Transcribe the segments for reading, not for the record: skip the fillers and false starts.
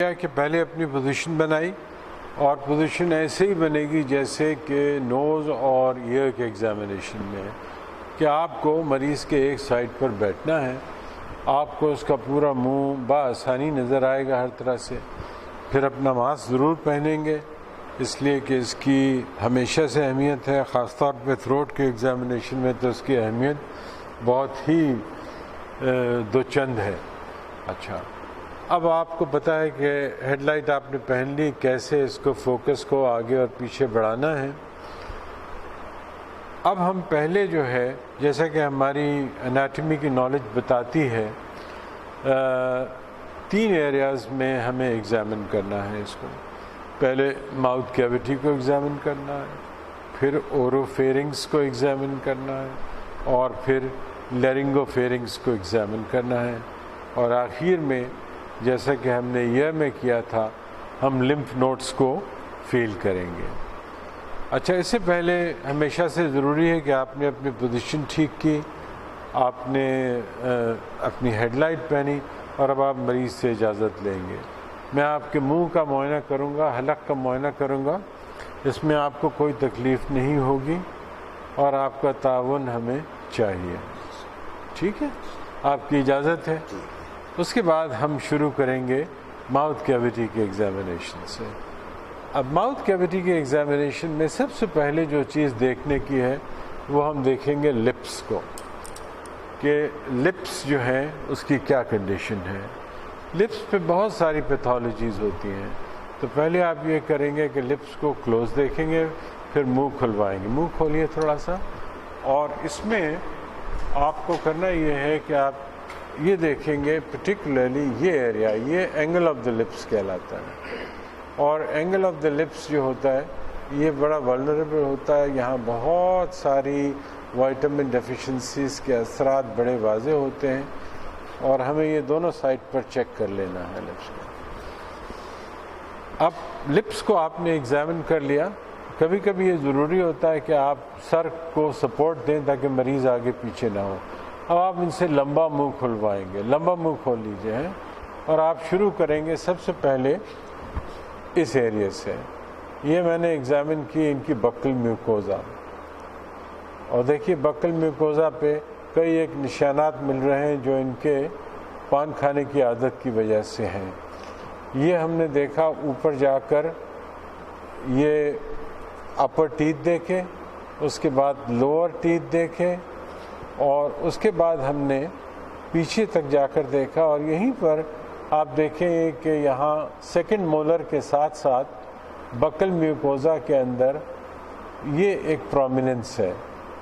کیا کہ پہلے اپنی پوزیشن بنائی اور پوزیشن ایسے ہی بنے گی جیسے کہ نوز اور ایئر کے ایگزامینیشن میں ہے کہ آپ کو مریض کے ایک سائڈ پر بیٹھنا ہے، آپ کو اس کا پورا منہ بآسانی نظر آئے گا ہر طرح سے. پھر اپنا ماسک ضرور پہنیں گے اس لیے کہ اس کی ہمیشہ سے اہمیت ہے، خاص طور پہ تھروٹ کے ایگزامینیشن میں تو اس کی اہمیت بہت ہی دو چند ہے. اچھا، اب آپ کو پتہ ہے کہ ہیڈ لائٹ آپ نے پہن لی، کیسے اس کو فوکس کو آگے اور پیچھے بڑھانا ہے. اب ہم پہلے جو ہے جیسا کہ ہماری اناٹمی کی نالج بتاتی ہے 3 ایریاز میں ہمیں ایگزامن کرنا ہے اس کو. پہلے ماؤتھ کیویٹی کو ایگزامن کرنا ہے، پھر اورو فیرنگس کو ایگزامن کرنا ہے، اور پھر لیرنگو فیرنگس کو ایگزامن کرنا ہے، اور آخر میں جیسا کہ ہم نے ایئر میں کیا تھا ہم لمف نوڈس کو فیل کریں گے. اچھا، اس سے پہلے ہمیشہ سے ضروری ہے کہ آپ نے اپنی پوزیشن ٹھیک کی، آپ نے اپنی ہیڈ لائٹ پہنی، اور اب آپ مریض سے اجازت لیں گے. میں آپ کے منہ کا معائنہ کروں گا، حلق کا معائنہ کروں گا، اس میں آپ کو کوئی تکلیف نہیں ہوگی اور آپ کا تعاون ہمیں چاہیے. ٹھیک ہے، آپ کی اجازت ہے. اس کے بعد ہم شروع کریں گے ماؤتھ کیویٹی کے ایگزامینیشن سے. اب ماؤتھ کیویٹی کے ایگزامینیشن میں سب سے پہلے جو چیز دیکھنے کی ہے وہ ہم دیکھیں گے لپس کو، کہ لپس جو ہیں اس کی کیا کنڈیشن ہے. لپس پہ بہت ساری پیتھالوجیز ہوتی ہیں، تو پہلے آپ یہ کریں گے کہ لپس کو کلوز دیکھیں گے، پھر منہ کھلوائیں گے. منہ کھولیے تھوڑا سا، اور اس میں آپ کو کرنا یہ ہے کہ آپ یہ دیکھیں گے پرٹیکولرلی یہ ایریا، یہ اینگل آف دا لپس کہلاتا ہے. اور اینگل آف دا لپس جو ہوتا ہے یہ بڑا ولنریبل ہوتا ہے، یہاں بہت ساری وائٹامن ڈیفیشنسیز کے اثرات بڑے واضح ہوتے ہیں، اور ہمیں یہ دونوں سائڈ پر چیک کر لینا ہے لپس کو. اب لپس کو آپ نے ایگزامن کر لیا. کبھی کبھی یہ ضروری ہوتا ہے کہ آپ سر کو سپورٹ دیں تاکہ مریض آگے پیچھے نہ ہو. اب آپ ان سے لمبا منہ کھلوائیں گے، لمبا منہ کھول لیجئے ہیں، اور آپ شروع کریں گے سب سے پہلے اس ایریا سے. یہ میں نے ایگزامن کی ان کی بکل میوکوزا، اور دیکھیے بکل میوکوزا پہ کئی ایک نشانات مل رہے ہیں جو ان کے پان کھانے کی عادت کی وجہ سے ہیں. یہ ہم نے دیکھا اوپر جا کر، یہ اپر ٹیتھ دیکھے، اس کے بعد لوور ٹیتھ دیکھے، اور اس کے بعد ہم نے پیچھے تک جا کر دیکھا، اور یہیں پر آپ دیکھیں کہ یہاں سیکنڈ مولر کے ساتھ ساتھ بکل میوکوزا کے اندر یہ ایک پرومیننس ہے.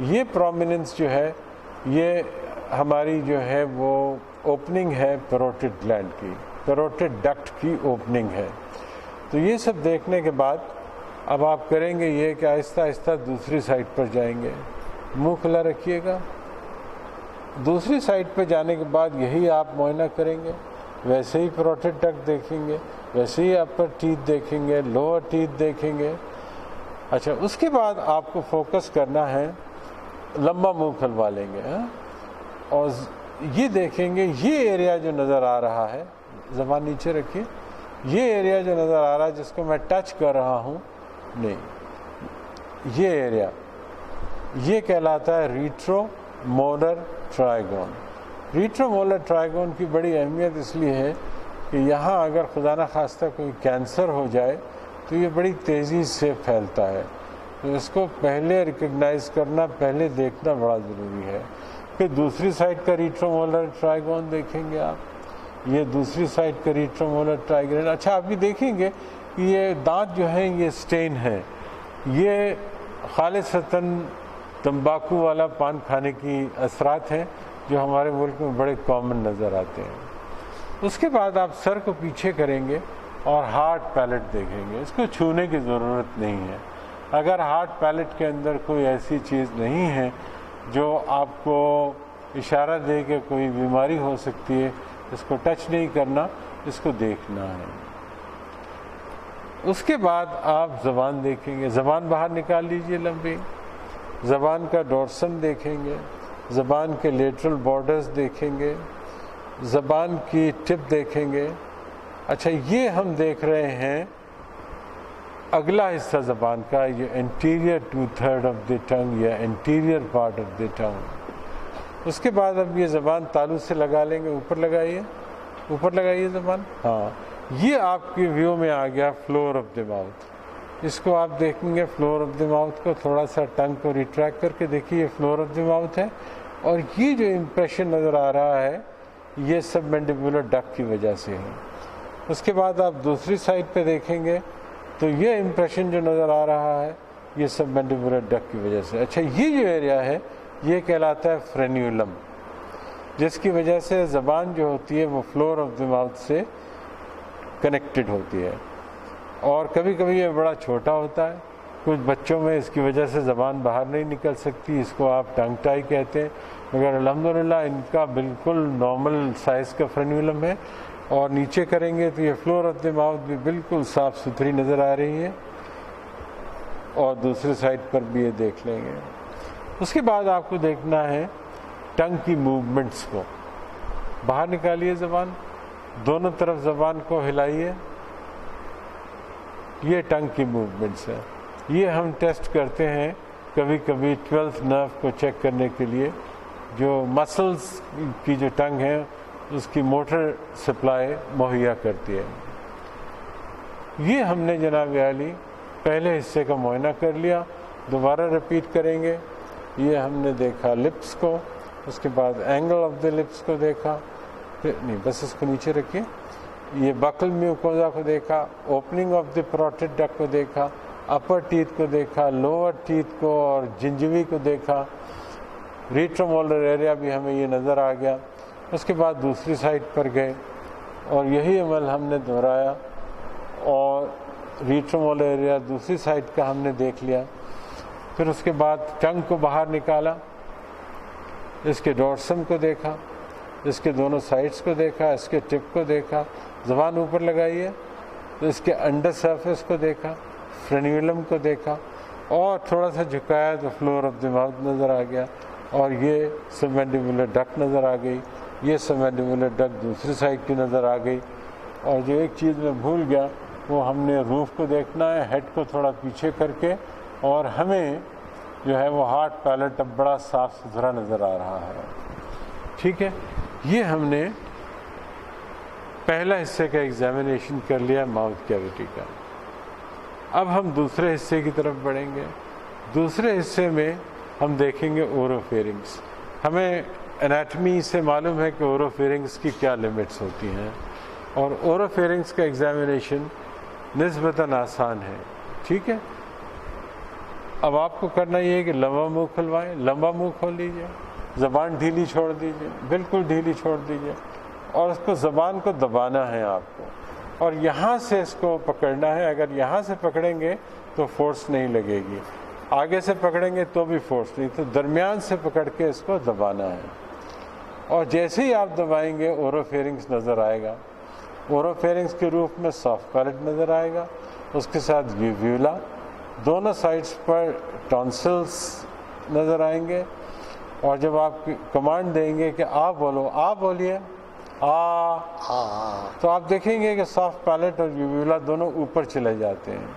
یہ پرومیننس جو ہے یہ ہماری جو ہے وہ اوپننگ ہے پیروٹڈ گلینڈ کی، پیروٹڈ ڈکٹ کی اوپننگ ہے. تو یہ سب دیکھنے کے بعد اب آپ کریں گے یہ کہ آہستہ آہستہ دوسری سائڈ پر جائیں گے. منہ کھلا رکھیے گا. دوسری سائڈ پہ جانے کے بعد یہی آپ معائنہ کریں گے، ویسے ہی پیروٹڈ ڈکٹ دیکھیں گے، ویسے ہی اپر ٹیتھ دیکھیں گے، لوور ٹیتھ دیکھیں گے. اچھا، اس کے بعد آپ کو فوکس کرنا ہے، لمبا منہ کھلوا لیں گے، اور یہ دیکھیں گے یہ ایریا جو نظر آ رہا ہے، زبان نیچے رکھیے، یہ ایریا جو نظر آ رہا ہے جس کو میں ٹچ کر رہا ہوں، نہیں، یہ ایریا یہ کہلاتا ہے ریٹرو مولر ٹرائیگون. ریٹرو مولر ٹرائیگون کی بڑی اہمیت اس لیے ہے کہ یہاں اگر خدا نخواستہ کوئی کینسر ہو جائے تو یہ بڑی تیزی سے پھیلتا ہے. تو اس کو پہلے ریکگنائز کرنا، پہلے دیکھنا بڑا ضروری ہے. پھر دوسری سائڈ کا ریٹرو مولر ٹرائیگون دیکھیں گے آپ، یہ دوسری سائڈ کا ریٹرو مولر ٹرائیگون. اچھا، آپ بھی دیکھیں گے کہ یہ دانت جو ہیں یہ سٹین ہے، یہ خالصتاً تمباکو والا پان کھانے کی اثرات ہیں جو ہمارے ملک میں بڑے کامن نظر آتے ہیں. اس کے بعد آپ سر کو پیچھے کریں گے اور ہارڈ پیلٹ دیکھیں گے. اس کو چھونے کی ضرورت نہیں ہے. اگر ہارڈ پیلٹ کے اندر کوئی ایسی چیز نہیں ہے جو آپ کو اشارہ دے کہ کوئی بیماری ہو سکتی ہے، اس کو ٹچ نہیں کرنا، اس کو دیکھنا ہے. اس کے بعد آپ زبان دیکھیں گے. زبان باہر نکال لیجئے لمبی. زبان کا ڈورسم دیکھیں گے، زبان کے لیٹرل بارڈرز دیکھیں گے، زبان کی ٹپ دیکھیں گے، اچھا یہ ہم دیکھ رہے ہیں اگلا حصہ زبان کا، یہ انٹیریئر 2/3 آف دی ٹنگ یا انٹیریئر پارٹ آف دی ٹنگ۔ اس کے بعد اب یہ زبان تالو سے لگا لیں گے، اوپر لگائیے، اوپر لگائیے زبان، ہاں یہ آپ کی ویو میں آ گیا فلور آف دی ماؤتھ۔ اس کو آپ دیکھیں گے فلور آف دی ماؤتھ کو، تھوڑا سا ٹنگ کو ریٹریکٹ کر کے دیکھیے، یہ فلور آف دی ماؤتھ ہے، اور یہ جو امپریشن نظر آ رہا ہے یہ سب مینڈیبولر ڈک کی وجہ سے ہے۔ اس کے بعد آپ دوسری سائڈ پہ دیکھیں گے تو یہ امپریشن جو نظر آ رہا ہے یہ سب مینڈیبولر ڈک کی وجہ سے۔ اچھا یہ جو ایریا ہے یہ کہلاتا ہے فرینیولم، جس کی وجہ سے زبان جو ہوتی ہے وہ فلور آف دی ماؤتھ سے کنیکٹڈ ہوتی ہے، اور کبھی کبھی یہ بڑا چھوٹا ہوتا ہے، کچھ بچوں میں اس کی وجہ سے زبان باہر نہیں نکل سکتی، اس کو آپ ٹنگ ٹائی کہتے ہیں، مگر الحمدللہ ان کا بالکل نارمل سائز کا فرینیولم ہے، اور نیچے کریں گے تو یہ فلور آف دی ماؤتھ بھی بالکل صاف ستھری نظر آ رہی ہے، اور دوسری سائڈ پر بھی یہ دیکھ لیں گے۔ اس کے بعد آپ کو دیکھنا ہے ٹنگ کی موومنٹس کو، باہر نکالیے زبان، دونوں طرف زبان کو ہلائیے، یہ ٹنگ کی موومنٹس ہے۔ یہ ہم ٹیسٹ کرتے ہیں کبھی کبھی 12th نرو کو چیک کرنے کے لیے، جو مسلز کی جو ٹنگ ہے اس کی موٹر سپلائی مہیا کرتی ہے۔ یہ ہم نے جناب عالی پہلے حصے کا معائنہ کر لیا، دوبارہ رپیٹ کریں گے۔ یہ ہم نے دیکھا لپس کو، اس کے بعد اینگل آف دی لپس کو دیکھا، نہیں بس اس کو نیچے رکھیے، یہ بکل میوکوزا کو دیکھا، اوپننگ آف دی پروٹیڈ ڈک کو دیکھا، اپر ٹیتھ کو دیکھا، لوور ٹیتھ کو اور جنجوی کو دیکھا، ریٹرومولر ایریا بھی ہمیں یہ نظر آ گیا۔ اس کے بعد دوسری سائڈ پر گئے اور یہی عمل ہم نے دہرایا، اور ریٹرومولر ایریا دوسری سائڈ کا ہم نے دیکھ لیا۔ پھر اس کے بعد ٹنگ کو باہر نکالا، اس کے ڈورسم کو دیکھا، اس کے دونوں سائڈس کو دیکھا، اس کے ٹپ کو دیکھا، زبان اوپر لگائیے تو اس کے انڈر سرفیس کو دیکھا، فرینیولم کو دیکھا، اور تھوڑا سا جھکایا تو فلور آف دی ماؤتھ نظر آ گیا، اور یہ سب مینڈیبولر ڈک نظر آ گئی، یہ سب مینڈیبولر ڈک دوسری سائڈ کی نظر آ گئی۔ اور جو ایک چیز میں بھول گیا وہ ہم نے روف کو دیکھنا ہے، ہیڈ کو تھوڑا پیچھے کر کے، اور ہمیں جو ہے وہ ہارٹ پیلٹ اب بڑا صاف ستھرا نظر آ رہا ہے۔ ٹھیک ہے، یہ ہم نے پہلا حصے کا ایگزامینیشن کر لیا ماؤتھ کیویٹی کا۔ اب ہم دوسرے حصے کی طرف بڑھیں گے۔ دوسرے حصے میں ہم دیکھیں گے اوروفیرنگس۔ ہمیں انیٹمی سے معلوم ہے کہ اوروفیرنگس کی کیا لمٹس ہوتی ہیں، اور اوروفیرنگس کا ایگزامینیشن نسبتاً آسان ہے۔ ٹھیک ہے، اب آپ کو کرنا یہ ہے کہ لمبا منہ کھلوائیں، لمبا منہ کھول لیجیے، زبان ڈھیلی چھوڑ دیجیے، بالکل ڈھیلی چھوڑ دیجیے، اور اس کو زبان کو دبانا ہے آپ کو، اور یہاں سے اس کو پکڑنا ہے۔ اگر یہاں سے پکڑیں گے تو فورس نہیں لگے گی، آگے سے پکڑیں گے تو بھی فورس نہیں، تو درمیان سے پکڑ کے اس کو دبانا ہے، اور جیسے ہی آپ دبائیں گے اوروفیرنگس نظر آئے گا۔ اوروفیرنگس کے روپ میں سافٹ پیلٹ نظر آئے گا، اس کے ساتھ ویولا، دونوں سائڈس پر ٹونسلز نظر آئیں گے، اور جب آپ کمانڈ دیں گے کہ آ بولو، آ بولیے، آ، تو آپ دیکھیں گے کہ سافٹ پیلٹ اور ویولا دونوں اوپر چلے جاتے ہیں۔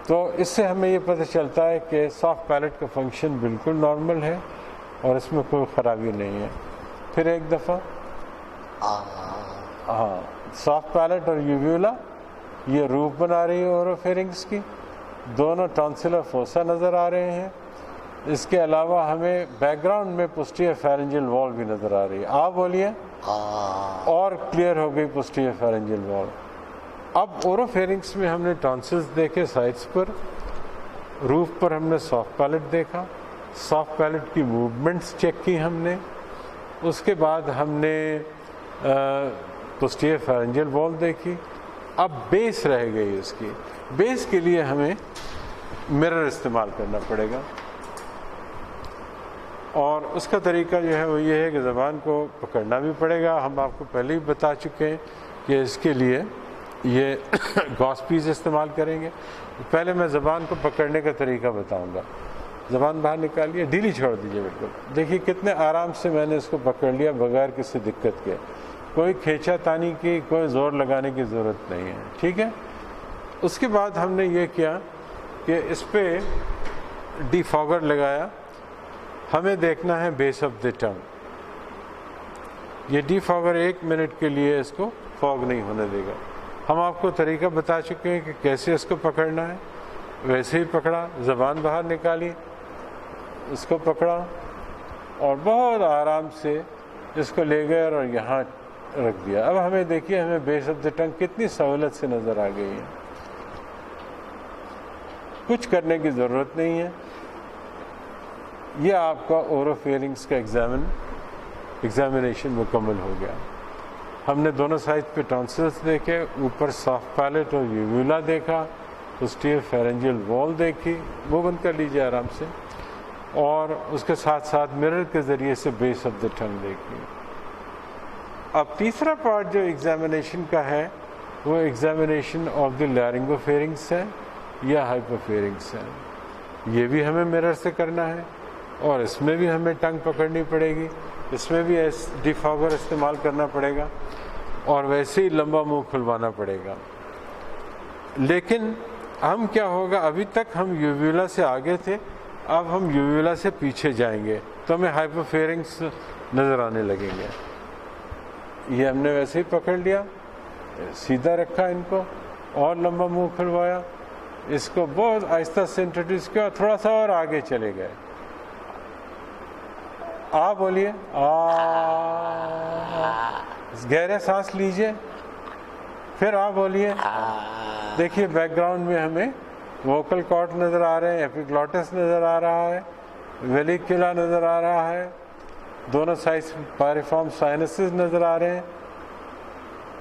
تو اس سے ہمیں یہ پتہ چلتا ہے کہ سافٹ پیلٹ کا فنکشن بالکل نارمل ہے اور اس میں کوئی خرابی نہیں ہے۔ پھر ایک دفعہ ہاں، سافٹ پیلٹ اور یوویولا یہ روف بنا رہی ہے اوروفیرنگس کی، دونوں ٹانسلر فوسا نظر آ رہے ہیں۔ اس کے علاوہ ہمیں بیک گراؤنڈ میں پوسٹیئر فیرنجل وال بھی نظر آ رہی ہے۔ آپ بولیے، اور کلیئر ہو گئی پوسٹیئر فیرنجل وال۔ اب اوروفیرنگس میں ہم نے ٹانسلز دیکھے سائڈس پر، روف پر ہم نے سافٹ پیلٹ دیکھا، سافٹ پیلٹ کی موومنٹس چیک کی ہم نے، اس کے بعد ہم نے پوسٹیئر فیرنجل وال دیکھی۔ اب بیس رہ گئی، اس کی بیس کے لیے ہمیں مرر استعمال کرنا پڑے گا، اور اس کا طریقہ جو ہے وہ یہ ہے کہ زبان کو پکڑنا بھی پڑے گا۔ ہم آپ کو پہلے ہی بتا چکے ہیں کہ اس کے لیے یہ گاس پیس استعمال کریں گے۔ پہلے میں زبان کو پکڑنے کا طریقہ بتاؤں گا۔ زبان باہر نکالیے، ڈھیلی چھوڑ دیجیے بالکل، دیکھیے کتنے آرام سے میں نے اس کو پکڑ لیا بغیر کسی دقت کے۔ کوئی کھینچا تانی کی، کوئی زور لگانے کی ضرورت نہیں ہے، ٹھیک ہے۔ اس کے بعد ہم نے یہ کیا کہ اس پہ ڈی فاگر لگایا۔ ہمیں دیکھنا ہے بیس آف دی ٹنگ۔ یہ ڈی فاگر 1 منٹ کے لیے اس کو فاگ نہیں ہونے دے گا۔ ہم آپ کو طریقہ بتا چکے ہیں کہ کیسے اس کو پکڑنا ہے۔ ویسے ہی پکڑا، زبان باہر نکالی، اس کو پکڑا اور بہت آرام سے اس کو لے گئے اور یہاں رکھ دیا۔ اب ہمیں دیکھیے ہمیں بیس آف دی ٹنگ کتنی سہولت سے نظر آ گئی ہے، کچھ کرنے کی ضرورت نہیں ہے۔ یہ آپ کا اورو فیرنگس کا ایگزامینیشن مکمل ہو گیا۔ ہم نے دونوں سائڈ پہ ٹانسلس دیکھے، اوپر سافٹ پیلٹ اور یوویولا دیکھا، پوسٹیریور فیرنجیل وال دیکھی، وہ بند کر لیجیے آرام سے، اور اس کے ساتھ ساتھ مرر کے ذریعے سے بیس آف دی ٹنگ دیکھی۔ اب تیسرا پارٹ جو ایگزامینیشن کا ہے وہ ایگزامینیشن آف دی لیرنگو فیرنگس ہے یا ہائپو فیرنگس ہے۔ یہ بھی ہمیں مرر سے کرنا ہے اور اس میں بھی ہمیں ٹنگ پکڑنی پڑے گی، اس میں بھی ڈی فاگر استعمال کرنا پڑے گا اور ویسے ہی لمبا منہ کھلوانا پڑے گا۔ لیکن ہم کیا ہوگا، ابھی تک ہم یوویولا سے آگے تھے، اب ہم یوویولا سے پیچھے جائیں گے تو ہمیں ہائپو فیرنگس نظر آنے لگیں گے۔ یہ ہم نے ویسے ہی پکڑ لیا، سیدھا رکھا ان کو اور لمبا منہ کھلوایا، اس کو بہت آہستہ سے انٹروڈیوس کیا، تھوڑا سا اور آگے چلے گئے۔ آ بولیے، گہرے سانس لیجئے، پھر آ بولیے۔ دیکھیے بیک گراؤنڈ میں ہمیں ووکل کارڈ نظر آ رہے ہیں، ایپیگلوٹس نظر آ رہا ہے، ویلیکولا نظر آ رہا ہے، دونوں سائڈس پائریفارم سائنسز نظر آ رہے ہیں۔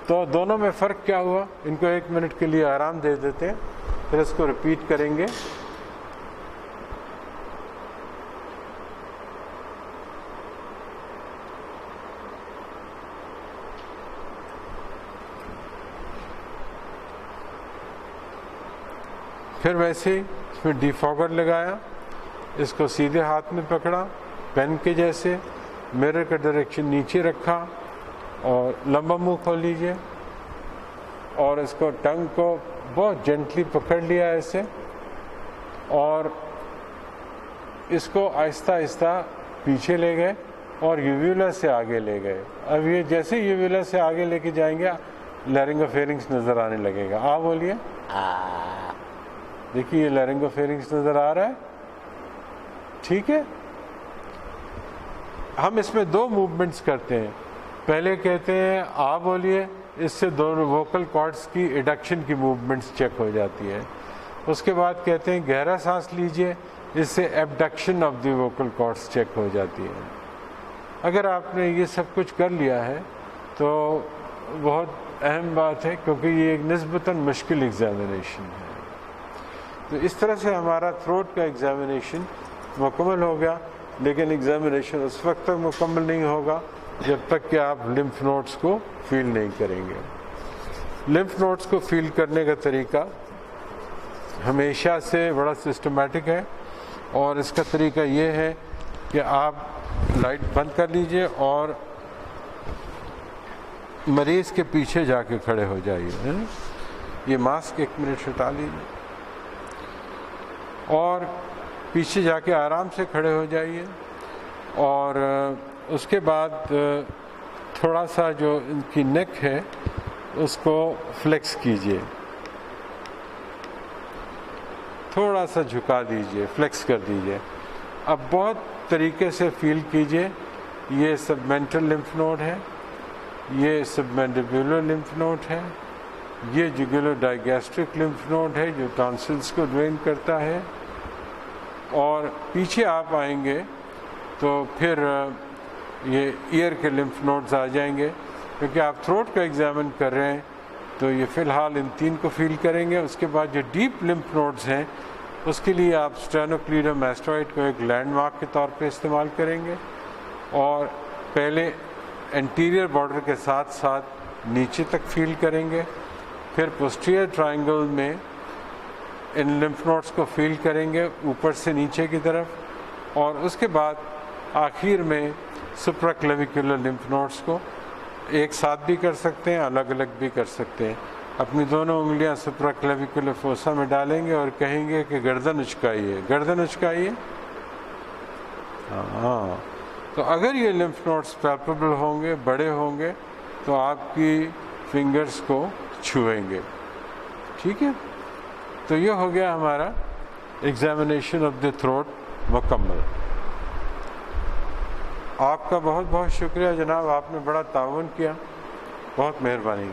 تو دونوں میں فرق کیا ہوا، ان کو 1 منٹ کے لیے آرام دے دیتے ہیں، پھر اس کو ریپیٹ کریں گے۔ پھر ویسے ہی اس میں ڈی فاگر لگایا، اس کو سیدھے ہاتھ میں پکڑا پین کے جیسے، مرر کا ڈائریکشن نیچے رکھا اور لمبا منہ کھول لیجئے اور اس کو ٹنگ کو بہت جینٹلی پکڑ لیا ایسے اور اس کو آہستہ آہستہ پیچھے لے گئے اور یوویولا سے آگے لے گئے۔ اب یہ جیسے یوویولا سے آگے لے کے جائیں گے لیرنگو فیرنگس نظر آنے لگے گا۔ آپ بولیے، دیکھیے یہ لیرنگو فیرنگس نظر آ رہا ہے، ٹھیک ہے۔ ہم اس میں 2 موومنٹس کرتے ہیں، پہلے کہتے ہیں آ بولیے، اس سے دونوں ووکل کارڈز کی ایڈکشن کی موومنٹس چیک ہو جاتی ہے۔ اس کے بعد کہتے ہیں گہرا سانس لیجئے، اس سے abduction of the vocal cords check ہو جاتی ہے۔ اگر آپ نے یہ سب کچھ کر لیا ہے تو بہت اہم بات ہے، کیونکہ یہ ایک نسبتاً مشکل ایگزامینیشن ہے۔ تو اس طرح سے ہمارا تھروٹ کا ایگزامینیشن مکمل ہو گیا، لیکن ایگزامینیشن اس وقت تک مکمل نہیں ہوگا جب تک کہ آپ لمف نوڈس کو فیل نہیں کریں گے۔ لمف نوڈس کو فیل کرنے کا طریقہ ہمیشہ سے بڑا سسٹمیٹک ہے، اور اس کا طریقہ یہ ہے کہ آپ لائٹ بند کر لیجئے اور مریض کے پیچھے جا کے کھڑے ہو جائیے۔ یہ ماسک 1 منٹ ہٹا لیجیے اور پیچھے جا کے آرام سے کھڑے ہو جائیے، اور اس کے بعد تھوڑا سا جو ان کی نیک ہے اس کو فلیکس کیجیے، تھوڑا سا جھکا دیجیے، فلیکس کر دیجیے۔ اب بہت طریقے سے فیل کیجیے، یہ سبمینٹل لمف نوڈ ہے، یہ سبمینڈیبولر لمف نوڈ ہے، یہ جگولو ڈائیگیسٹرک لمف نوڈ ہے جو ٹانسلس کو ڈرین کرتا ہے، اور پیچھے آپ آئیں گے تو پھر یہ ایئر کے لمف نوڈز آ جائیں گے، کیونکہ آپ تھروٹ کا ایگزامن کر رہے ہیں تو یہ فی الحال ان 3 کو فیل کریں گے۔ اس کے بعد جو ڈیپ لمف نوڈز ہیں اس کے لیے آپ اسٹینوکلیڈم میسٹوائڈ کو ایک لینڈ مارک کے طور پہ استعمال کریں گے، اور پہلے انٹیریئر بارڈر کے ساتھ ساتھ نیچے تک فیل کریں گے، پھر پوسٹیریئر ٹرائنگل میں ان لمف نوڈس کو فیل کریں گے اوپر سے نیچے کی طرف، اور اس کے بعد آخر میں سپرا کلیویکولر لمف نوڈس کو ایک ساتھ بھی کر سکتے ہیں، الگ الگ بھی کر سکتے ہیں۔ اپنی دونوں انگلیاں سپرا کلیویکولر فوسا میں ڈالیں گے اور کہیں گے کہ گردن اچکائیے، گردن اچکائیے۔ ہاں، تو اگر یہ لمف نوڈس پیلپیبل ہوں گے، بڑے ہوں گے، تو آپ کی فنگرز کو چھوئیں گے، ٹھیک ہے؟ تو یہ ہو گیا ہمارا ایگزامینیشن آف دی تھروٹ مکمل۔ آپ کا بہت بہت شکریہ جناب، آپ نے بڑا تعاون کیا، بہت مہربانی۔